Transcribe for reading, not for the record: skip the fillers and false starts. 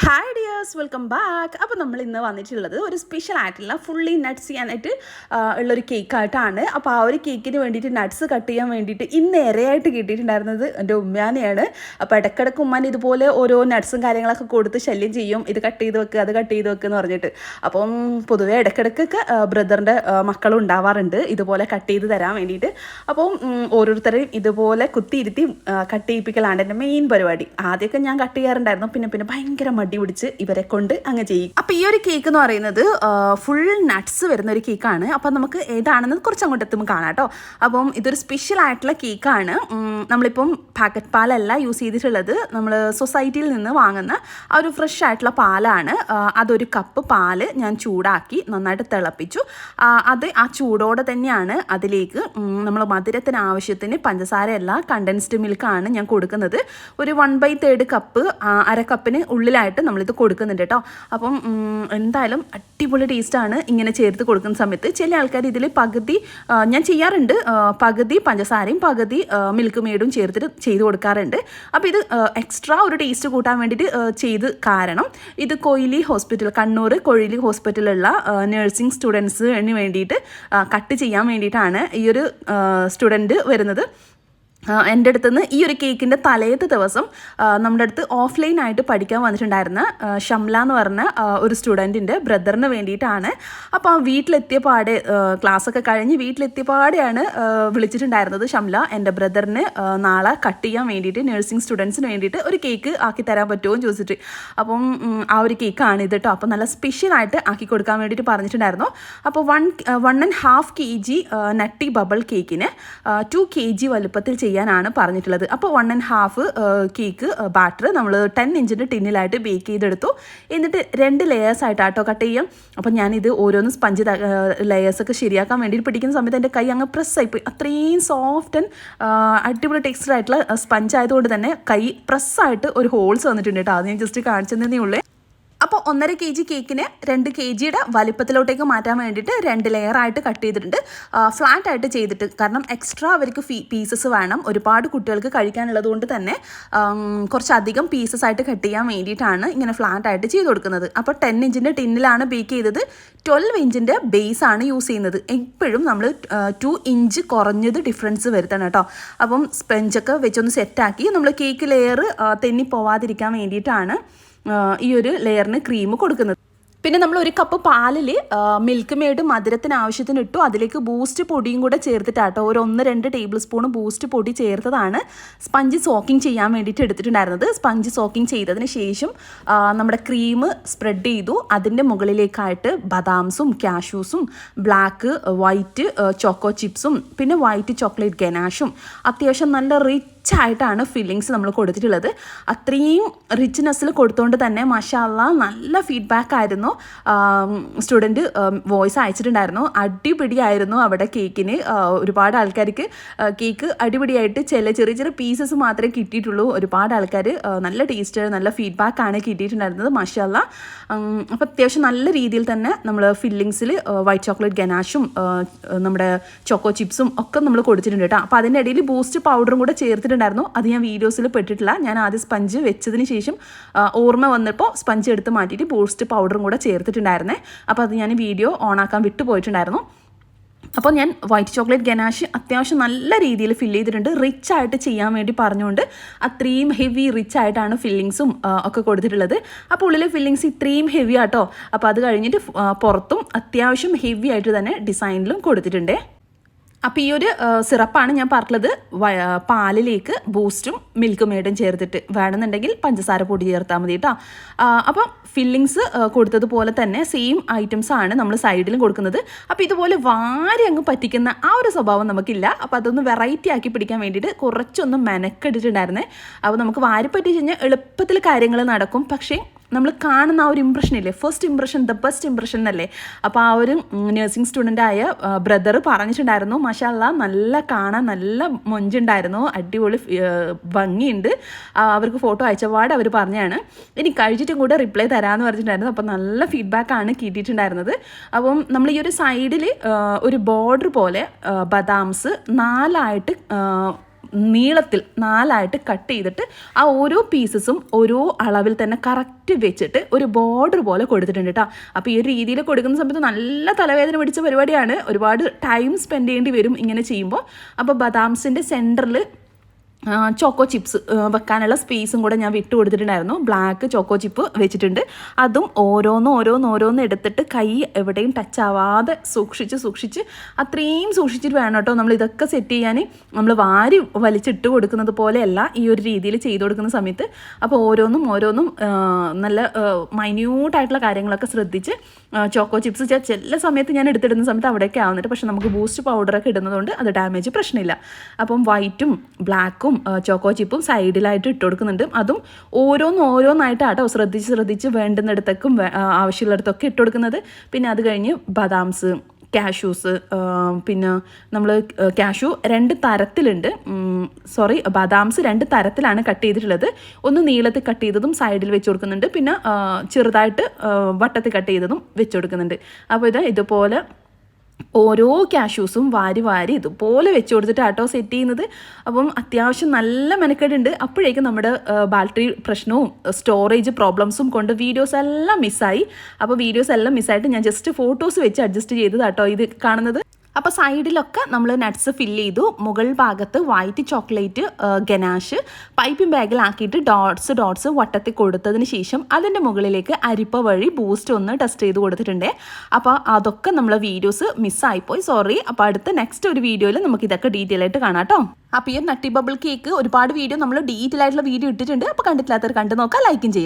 Hi dears, welcome back. അപ്പോൾ നമ്മൾ ഇന്ന് വന്നിട്ടുള്ളത് ഒരു സ്പെഷ്യൽ ആയിട്ടുള്ള ഫുള്ളി നട്ട്സ് ചെയ്യാനായിട്ട് ഉള്ളൊരു കേക്കായിട്ടാണ്. അപ്പോൾ ആ ഒരു കേക്കിന് വേണ്ടിയിട്ട് നട്ട്സ് കട്ട് ചെയ്യാൻ വേണ്ടിയിട്ട് ഇന്ന് ഇരയായിട്ട് കിട്ടിയിട്ടുണ്ടായിരുന്നത് എൻ്റെ ഉമ്മാനെയാണ്. അപ്പോൾ ഇടയ്ക്കിടയ്ക്ക് ഉമ്മാൻ ഇതുപോലെ ഓരോ നട്ട്സും കാര്യങ്ങളൊക്കെ കൊടുത്ത് ശല്യം ചെയ്യും, ഇത് കട്ട് ചെയ്ത് വെക്കുക, അത് കട്ട് ചെയ്ത് വെക്കുക എന്ന് പറഞ്ഞിട്ട്. അപ്പം പൊതുവേ ഇടയ്ക്കിടയ്ക്കൊക്കെ ബ്രദറിൻ്റെ മക്കളും ഉണ്ടാവാറുണ്ട് ഇതുപോലെ കട്ട് ചെയ്ത് തരാൻ വേണ്ടിയിട്ട്. അപ്പം ഓരോരുത്തരെയും ഇതുപോലെ കുത്തിയിരുത്തി കട്ട് ചെയ്യിപ്പിക്കലാണ് എൻ്റെ മെയിൻ പരിപാടി. ആദ്യമൊക്കെ ഞാൻ കട്ട് ചെയ്യാറുണ്ടായിരുന്നു, പിന്നെ ഭയങ്കര മടി പിടിച്ച് ഇവരെ കൊണ്ട് അങ്ങ് ചെയ്യും. അപ്പോൾ ഈ ഒരു കേക്ക് എന്ന് പറയുന്നത് ഫുൾ നട്ട്സ് വരുന്ന ഒരു കേക്കാണ്. അപ്പം നമുക്ക് ഏതാണെന്ന് കുറച്ച് അങ്ങോട്ട് എത്തുമ്പോൾ കാണാം കേട്ടോ. അപ്പം ഇതൊരു സ്പെഷ്യൽ ആയിട്ടുള്ള കേക്കാണ്. നമ്മളിപ്പം പാക്കറ്റ് പാലല്ല യൂസ് ചെയ്തിട്ടുള്ളത്, നമ്മൾ സൊസൈറ്റിയിൽ നിന്ന് വാങ്ങുന്ന ആ ഒരു ഫ്രഷ് ആയിട്ടുള്ള പാലാണ്. അതൊരു കപ്പ് പാല് ഞാൻ ചൂടാക്കി നന്നായിട്ട് തിളപ്പിച്ചു. അത് ആ ചൂടോടെ തന്നെയാണ് അതിലേക്ക് നമ്മൾ മധുരത്തിന് ആവശ്യത്തിന് പഞ്ചസാരയല്ല, കണ്ടൻസ്ഡ് മിൽക്കാണ് ഞാൻ കൊടുക്കുന്നത്. ഒരു 1/3 കപ്പ്, അര കപ്പിന് ഉള്ളിലായിട്ട് നമ്മളിത് കൊടുക്കുന്നുണ്ട് കേട്ടോ. അപ്പം എന്തായാലും അടിപൊളി ടേസ്റ്റാണ് ഇങ്ങനെ ചേർത്ത് കൊടുക്കുന്ന സമയത്ത്. ചില ആൾക്കാർ ഇതിൽ പകുതി ഞാൻ ചെയ്യാറുണ്ട്, പകുതി പഞ്ചസാരയും പകുതി മിൽക്ക് മെയ്ഡും ചേർത്തിട്ട് ചെയ്ത് കൊടുക്കാറുണ്ട്. അപ്പോൾ ഇത് എക്സ്ട്രാ ഒരു ടേസ്റ്റ് കൂട്ടാൻ വേണ്ടിയിട്ട് ചെയ്ത്, കാരണം ഇത് കൊയിലി ഹോസ്പിറ്റൽ, കണ്ണൂർ കൊയിലി ഹോസ്പിറ്റലിലുള്ള നഴ്സിംഗ് സ്റ്റുഡൻസിന് വേണ്ടിയിട്ട് കട്ട് ചെയ്യാൻ വേണ്ടിയിട്ടാണ് ഈ ഒരു സ്റ്റുഡൻറ്റ് വരുന്നത്. എൻ്റെ അടുത്ത് നിന്ന് ഈ ഒരു കേക്കിൻ്റെ തലേത്തെ ദിവസം നമ്മുടെ അടുത്ത് ഓഫ്ലൈനായിട്ട് പഠിക്കാൻ വന്നിട്ടുണ്ടായിരുന്ന ഷംല എന്ന് പറഞ്ഞ ഒരു സ്റ്റുഡൻറ്റിൻ്റെ ബ്രദറിന് വേണ്ടിയിട്ടാണ്. അപ്പോൾ വീട്ടിലെത്തിയ പാടെ, ക്ലാസ്സൊക്കെ കഴിഞ്ഞ് വീട്ടിലെത്തിയ പാടെയാണ് വിളിച്ചിട്ടുണ്ടായിരുന്നത് ഷംല, എൻ്റെ ബ്രദറിന് നാളെ കട്ട് ചെയ്യാൻ വേണ്ടിയിട്ട് നഴ്സിംഗ് സ്റ്റുഡൻസിന് വേണ്ടിയിട്ട് ഒരു കേക്ക് ആക്കി തരാൻ പറ്റുമോ എന്ന് ചോദിച്ചിട്ട്. അപ്പം ആ ഒരു കേക്കാണ് ഇത് കേട്ടോ. അപ്പോൾ നല്ല സ്പെഷ്യലായിട്ട് ആക്കി കൊടുക്കാൻ വേണ്ടിയിട്ട് പറഞ്ഞിട്ടുണ്ടായിരുന്നു. അപ്പോൾ 1.5 kg നട്ടി ബബിൾ കേക്കിന് 2 kg വലുപ്പത്തിൽ ചെയ്യാനാണ് പറഞ്ഞിട്ടുള്ളത്. അപ്പോൾ 1.5 കേക്ക് ബാറ്റർ നമ്മൾ 10 ഇഞ്ചിൻ്റെ ടിന്നിലായിട്ട് ബേക്ക് ചെയ്തെടുത്തു. എന്നിട്ട് 2 ലെയേഴ്സായിട്ടാട്ടോ കട്ട് ചെയ്യാം. അപ്പം ഞാനിത് ഓരോന്ന് സ്പഞ്ച് ലെയേഴ്സൊക്കെ ശരിയാക്കാൻ വേണ്ടിയിട്ട് പിടിക്കുന്ന സമയത്ത് എൻ്റെ കൈ അങ്ങ് പ്രസ്സായിപ്പോയി. അത്രയും സോഫ്റ്റ് ആൻഡ് അടിപൊളി ടെക്സ്ചർ ആയിട്ടുള്ള സ്പഞ്ച് ആയതുകൊണ്ട് തന്നെ കൈ പ്രസ്സായിട്ട് ഒരു ഹോൾസ് വന്നിട്ടുണ്ട് കേട്ടോ. അത് ഞാൻ ജസ്റ്റ് കാണിച്ചതേ ഉള്ളൂ. അപ്പോൾ 1.5 kg കേക്കിന് 2 kgയുടെ വലിപ്പത്തിലോട്ടേക്ക് മാറ്റാൻ വേണ്ടിയിട്ട് 2 ലെയറായിട്ട് കട്ട് ചെയ്തിട്ടുണ്ട്, ഫ്ലാറ്റ് ആയിട്ട് ചെയ്തിട്ട്. കാരണം എക്സ്ട്രാ അവർക്ക് പീസസ് വേണം, ഒരുപാട് കുട്ടികൾക്ക് കഴിക്കാനുള്ളത് കൊണ്ട് തന്നെ കുറച്ചധികം പീസസ് ആയിട്ട് കട്ട് ചെയ്യാൻ വേണ്ടിയിട്ടാണ് ഇങ്ങനെ ഫ്ലാറ്റ് ആയിട്ട് ചെയ്ത് കൊടുക്കുന്നത്. അപ്പോൾ 10 ഇഞ്ചിൻ്റെ ടിന്നിലാണ് ബേക്ക് ചെയ്തത്. 12 ഇഞ്ചിൻ്റെ ബേസാണ് യൂസ് ചെയ്യുന്നത്. എപ്പോഴും നമ്മൾ 2 ഇഞ്ച് കുറഞ്ഞത് ഡിഫറൻസ് വരുത്തണം കേട്ടോ. അപ്പം സ്പഞ്ചൊക്കെ വെച്ചൊന്ന് സെറ്റാക്കി നമ്മൾ കേക്ക് ലെയർ തെന്നി പോവാതിരിക്കാൻ വേണ്ടിയിട്ടാണ് ഈ ഒരു ലെയറിന് ക്രീം കൊടുക്കുന്നത്. പിന്നെ നമ്മൾ 1 കപ്പ് പാലിൽ മിൽക്ക് മെയ്ഡ് മധുരത്തിന് ആവശ്യത്തിന് ഇട്ടു. അതിലേക്ക് ബൂസ്റ്റ് പൊടിയും കൂടെ ചേർത്തിട്ടാട്ടോ, ഒരു 1-2 ടേബിൾ സ്പൂൺ ബൂസ്റ്റ് പൊടി ചേർത്തതാണ് സ്പഞ്ച് സോക്കിങ് ചെയ്യാൻ വേണ്ടിയിട്ട് എടുത്തിട്ടുണ്ടായിരുന്നത്. സ്പഞ്ച് സോക്കിങ് ചെയ്തതിന് ശേഷം നമ്മുടെ ക്രീം സ്പ്രെഡ് ചെയ്തു. അതിൻ്റെ മുകളിലേക്കായിട്ട് ബദാംസും കാഷ്യൂസും ബ്ലാക്ക് വൈറ്റ് ചോക്കോ ചിപ്സും പിന്നെ വൈറ്റ് ചോക്ലേറ്റ് ഗനാഷും അത്യാവശ്യം നല്ല റിച്ചായിട്ടാണ് ഫില്ലിങ്സ് നമ്മൾ കൊടുത്തിട്ടുള്ളത്. അത്രയും റിച്ച്നെസ്സിൽ കൊടുത്തുകൊണ്ട് തന്നെ മാഷാഅല്ലാ നല്ല ഫീഡ്ബാക്ക് ആയിരുന്നു. സ്റ്റുഡൻറ്റ് വോയിസ് അയച്ചിട്ടുണ്ടായിരുന്നു, അടിപൊളിയായിരുന്നു അവിടെ കേക്കിന്. ഒരുപാട് ആൾക്കാർക്ക് കേക്ക് അടിപൊളിയായിട്ട് ചെറിയ ചെറിയ പീസസ് മാത്രമേ കിട്ടിയിട്ടുള്ളൂ. ഒരുപാട് ആൾക്കാർ നല്ല ടേസ്റ്റ്, നല്ല ഫീഡ്ബാക്കാണ് കിട്ടിയിട്ടുണ്ടായിരുന്നത് മാഷാഅല്ലാ. അപ്പോൾ അത്യാവശ്യം നല്ല രീതിയിൽ തന്നെ നമ്മൾ ഫില്ലിങ്സിൽ വൈറ്റ് ചോക്ലേറ്റ് ഗനാഷും നമ്മുടെ ചോക്കോ ചിപ്സും ഒക്കെ നമ്മൾ കൊടുത്തിട്ടുണ്ട് കേട്ടോ. അപ്പോൾ അതിൻ്റെ ഇടയിൽ ബൂസ്റ്റ് പൗഡറും കൂടെ ചേർത്തിട്ടുണ്ടായിരുന്നു. അത് ഞാൻ വീഡിയോസിൽ പെട്ടിട്ടില്ല. ഞാൻ ആദ്യം സ്പഞ്ച് വെച്ചതിന് ശേഷം ഓർമ്മ വന്നപ്പോൾ സ്പഞ്ച് എടുത്ത് മാറ്റിയിട്ട് ബൂസ്റ്റ് പൗഡറും കൂടെ ചേർത്തിട്ടുണ്ടായിരുന്നേ. അപ്പോൾ അത് ഞാൻ വീഡിയോ ഓണാക്കാൻ വിട്ടുപോയിട്ടുണ്ടായിരുന്നു. അപ്പോൾ ഞാൻ വൈറ്റ് ചോക്ലേറ്റ് ഗനാഷ് അത്യാവശ്യം നല്ല രീതിയിൽ ഫില്ല് ചെയ്തിട്ടുണ്ട്, റിച്ചായിട്ട് ചെയ്യാൻ വേണ്ടി പറഞ്ഞുകൊണ്ട്. അത്രയും ഹെവി റിച്ചായിട്ടാണ് ഫില്ലിങ്സും ഒക്കെ കൊടുത്തിട്ടുള്ളത്. അപ്പോൾ ഉള്ളിലെ ഫില്ലിങ്സ് ഇത്രയും ഹെവി ആട്ടോ. അപ്പോൾ അത് കഴിഞ്ഞിട്ട് പുറത്തും അത്യാവശ്യം ഹെവി ആയിട്ട് തന്നെ ഡിസൈനിലും കൊടുത്തിട്ടുണ്ട്. അപ്പോൾ ഈ ഒരു സിറപ്പാണ് ഞാൻ പറഞ്ഞത്, പാലിലേക്ക് ബൂസ്റ്റും മിൽക്ക് മെയ്ഡും ചേർത്തിട്ട്. വേണമെന്നുണ്ടെങ്കിൽ പഞ്ചസാര പൊടി ചേർത്താൽ മതി കേട്ടോ. അപ്പം ഫില്ലിങ്സ് കൊടുത്തതുപോലെ തന്നെ സെയിം ഐറ്റംസാണ് നമ്മൾ സൈഡിലും കൊടുക്കുന്നത്. അപ്പോൾ ഇതുപോലെ വാരി അങ്ങ് പറ്റിക്കുന്ന ആ ഒരു സ്വഭാവം നമുക്കില്ല. അപ്പോൾ അതൊന്ന് വെറൈറ്റി ആക്കി പിടിക്കാൻ വേണ്ടിയിട്ട് കുറച്ചൊന്ന് മെനക്കെട്ടിട്ടുണ്ടായിരുന്നേ. അപ്പോൾ നമുക്ക് വാരി പറ്റി കഴിഞ്ഞാൽ എളുപ്പത്തിൽ കാര്യങ്ങൾ നടക്കും. പക്ഷേ നമ്മൾ കാണുന്ന ആ ഒരു ഇമ്പ്രഷൻ ഇല്ലേ, first impression the best impression എന്നല്ലേ. അപ്പോൾ ആ ഒരു നഴ്സിംഗ് സ്റ്റുഡൻ്റായ ബ്രദർ പറഞ്ഞിട്ടുണ്ടായിരുന്നു, മാഷാഅല്ലാ നല്ല കാണാൻ നല്ല മൊഞ്ചുണ്ടായിരുന്നു, അടിപൊളി ഭംഗിയുണ്ട്. അവർക്ക് ഫോട്ടോ അയച്ചപാട് അവർ പറഞ്ഞാണ്. ഇനി കഴിച്ചിട്ടും കൂടെ റിപ്ലൈ തരാമെന്ന് പറഞ്ഞിട്ടുണ്ടായിരുന്നു. അപ്പോൾ നല്ല ഫീഡ്ബാക്കാണ് കിട്ടിയിട്ടുണ്ടായിരുന്നത്. അപ്പം നമ്മൾ ഈ ഒരു സൈഡിൽ ഒരു ബോർഡർ പോലെ ബദാംസ് 4ആയിട്ട് നീളത്തിൽ 4 കട്ട് ചെയ്തിട്ട് ആ ഓരോ പീസസും ഓരോ അളവിൽ തന്നെ കറക്റ്റ് വെച്ചിട്ട് ഒരു ബോർഡർ പോലെ കൊടുത്തിട്ടുണ്ട് കേട്ടോ. അപ്പോൾ ഈ ഒരു രീതിയിൽ കൊടുക്കുന്ന സമയത്ത് നല്ല തലവേദന പിടിച്ച പരിപാടിയാണ്. ഒരുപാട് ടൈം സ്പെൻഡ് ചെയ്യേണ്ടി വരും ഇങ്ങനെ ചെയ്യുമ്പോൾ. അപ്പോൾ ബദാംസിൻ്റെ സെൻറ്ററിൽ ചോക്കോ ചിപ്സ് വെക്കാനുള്ള സ്പേസും കൂടെ ഞാൻ വിട്ട് കൊടുത്തിട്ടുണ്ടായിരുന്നു. ബ്ലാക്ക് ചോക്കോ ചിപ്പ് വെച്ചിട്ടുണ്ട്. അതും ഓരോന്ന് എടുത്തിട്ട് കൈ എവിടെയും ടച്ച് ആവാതെ സൂക്ഷിച്ച് അത്രയും സൂക്ഷിച്ചിട്ട് വേണം കേട്ടോ നമ്മൾ ഇതൊക്കെ സെറ്റ് ചെയ്യാൻ. നമ്മൾ വാരി വലിച്ചിട്ട് കൊടുക്കുന്നത് പോലെയല്ല ഈ ഒരു രീതിയിൽ ചെയ്ത് കൊടുക്കുന്ന സമയത്ത്. അപ്പോൾ ഓരോന്നും നല്ല മൈന്യൂട്ടായിട്ടുള്ള കാര്യങ്ങളൊക്കെ ശ്രദ്ധിച്ച് ചോക്കോ ചിപ്സ് ചില സമയത്ത് ഞാൻ എടുത്തിടുന്ന സമയത്ത് അവിടെയൊക്കെ ആവുന്നുണ്ട്. പക്ഷെ നമുക്ക് ബൂസ്റ്റ് പൗഡറൊക്കെ ഇടുന്നതുകൊണ്ട് അത് ഡാമേജ് പ്രശ്നമില്ല. അപ്പം വൈറ്റും ബ്ലാക്കും ചോക്കോ ചിപ്പും സൈഡിലായിട്ട് ഇട്ട് കൊടുക്കുന്നുണ്ട്. അതും ഓരോന്നായിട്ടാട്ടോ ശ്രദ്ധിച്ച് വേണ്ടുന്നിടത്തേക്കും ആവശ്യമുള്ളിടത്തൊക്കെ ഇട്ട് കൊടുക്കുന്നത്. പിന്നെ അത് കഴിഞ്ഞ് ബദാംസ്, കാഷ്യൂസ്, പിന്നെ നമ്മൾ കാഷ്യൂ 2 തരത്തിലുണ്ട്. ബദാംസ് 2 തരത്തിലാണ് കട്ട് ചെയ്തിട്ടുള്ളത്. ഒന്ന് നീളത്തിൽ കട്ട് ചെയ്തതും സൈഡിൽ വെച്ച് കൊടുക്കുന്നുണ്ട്. പിന്നെ ചെറുതായിട്ട് വട്ടത്തിൽ കട്ട് ചെയ്തതും വെച്ച് കൊടുക്കുന്നുണ്ട്. അപ്പോൾ ഇതുപോലെ ഓരോ കാഷ്യൂസും വാരി ഇതുപോലെ വെച്ച് കൊടുത്തിട്ട് ആട്ടോ സെറ്റ് ചെയ്യുന്നത്. അപ്പം അത്യാവശ്യം നല്ല മെനക്കേടുണ്ട്. അപ്പോഴേക്കും നമ്മുടെ ബാറ്ററി പ്രശ്നവും സ്റ്റോറേജ് പ്രോബ്ലംസും കൊണ്ട് വീഡിയോസ് എല്ലാം മിസ്സായി. അപ്പോൾ വീഡിയോസ് എല്ലാം മിസ്സായിട്ട് ഞാൻ ജസ്റ്റ് ഫോട്ടോസ് വെച്ച് അഡ്ജസ്റ്റ് ചെയ്തതാട്ടോ ഇത് കാണുന്നത്. അപ്പോൾ സൈഡിലൊക്കെ നമ്മൾ നട്ട്സ് ഫില്ല് ചെയ്തു. മുകൾ ഭാഗത്ത് വൈറ്റ് ചോക്ലേറ്റ് ഗനാഷ് പൈപ്പിംഗ് ബാഗിലാക്കിയിട്ട് ഡോട്ട്സ് വട്ടത്തിൽ കൊടുത്തതിന് ശേഷം അതിൻ്റെ മുകളിലേക്ക് അരിപ്പ വഴി ബൂസ്റ്റ് ഒന്ന് ടെസ്റ്റ് ചെയ്ത് കൊടുത്തിട്ടുണ്ട്. അപ്പോൾ അതൊക്കെ നമ്മൾ വീഡിയോസ് മിസ്സായിപ്പോയി, സോറി. അപ്പോൾ അടുത്ത നെക്സ്റ്റ് ഒരു വീഡിയോയിൽ നമുക്ക് ഇതൊക്കെ ഡീറ്റെയിൽ ആയിട്ട് കാണാം കേട്ടോ. അപ്പോൾ ഈ നട്ടി ബബിൾ കേക്ക് ഒരുപാട് വീഡിയോ നമ്മൾ ഡീറ്റെയിൽ ആയിട്ടുള്ള വീഡിയോ ഇട്ടിട്ടുണ്ട്. അപ്പോൾ കണ്ടിട്ടില്ലാത്തവർ കണ്ടു നോക്കാം, ലൈക്കും ചെയ്യും.